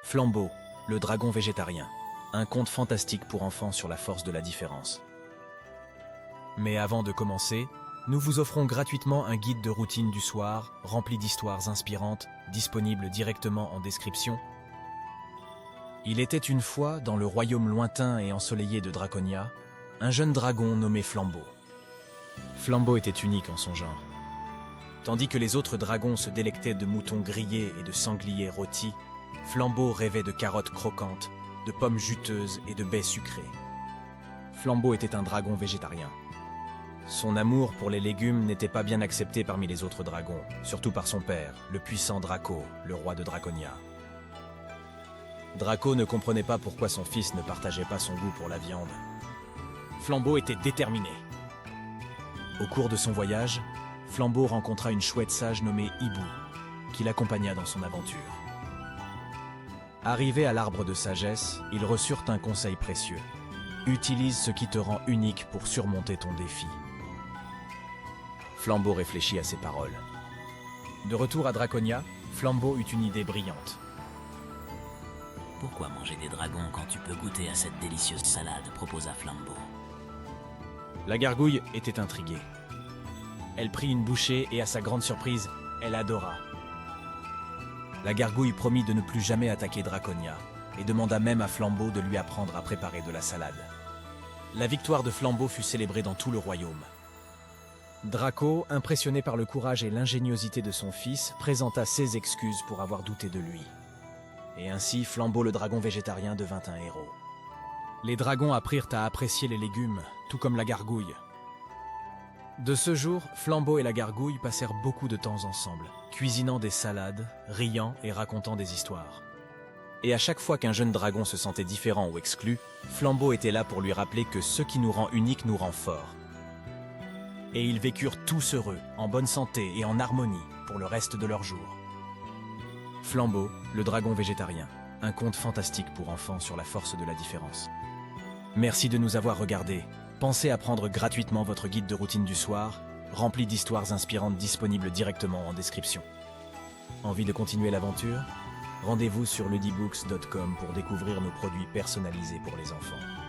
Flambeau, le dragon végétarien. Un conte fantastique pour enfants sur la force de la différence. Mais avant de commencer, nous vous offrons gratuitement un guide de routine du soir, rempli d'histoires inspirantes, disponible directement en description. Il était une fois, dans le royaume lointain et ensoleillé de Draconia, un jeune dragon nommé Flambeau. Flambeau était unique en son genre. Tandis que les autres dragons se délectaient de moutons grillés et de sangliers rôtis, Flambeau rêvait de carottes croquantes, de pommes juteuses et de baies sucrées. Flambeau était un dragon végétarien. Son amour pour les légumes n'était pas bien accepté parmi les autres dragons, surtout par son père, le puissant Draco, le roi de Draconia. Draco ne comprenait pas pourquoi son fils ne partageait pas son goût pour la viande. Flambeau était déterminé. Au cours de son voyage, Flambeau rencontra une chouette sage nommée Hibou, qui l'accompagna dans son aventure. Arrivés à l'arbre de sagesse, ils reçurent un conseil précieux. Utilise ce qui te rend unique pour surmonter ton défi. Flambeau réfléchit à ces paroles. De retour à Draconia, Flambeau eut une idée brillante. Pourquoi manger des dragons quand tu peux goûter à cette délicieuse salade, proposa Flambeau. La gargouille était intriguée. Elle prit une bouchée et à sa grande surprise, elle adora. La gargouille promit de ne plus jamais attaquer Draconia et demanda même à Flambeau de lui apprendre à préparer de la salade. La victoire de Flambeau fut célébrée dans tout le royaume. Draco, impressionné par le courage et l'ingéniosité de son fils, présenta ses excuses pour avoir douté de lui. Et ainsi, Flambeau le dragon végétarien devint un héros. Les dragons apprirent à apprécier les légumes, tout comme la gargouille. De ce jour, Flambeau et la gargouille passèrent beaucoup de temps ensemble, cuisinant des salades, riant et racontant des histoires. Et à chaque fois qu'un jeune dragon se sentait différent ou exclu, Flambeau était là pour lui rappeler que ce qui nous rend unique nous rend fort. Et ils vécurent tous heureux, en bonne santé et en harmonie pour le reste de leurs jours. Flambeau, le dragon végétarien, un conte fantastique pour enfants sur la force de la différence. Merci de nous avoir regardés. Pensez à prendre gratuitement votre guide de routine du soir, rempli d'histoires inspirantes disponibles directement en description. Envie de continuer l'aventure ? Rendez-vous sur ludibooks.com pour découvrir nos produits personnalisés pour les enfants.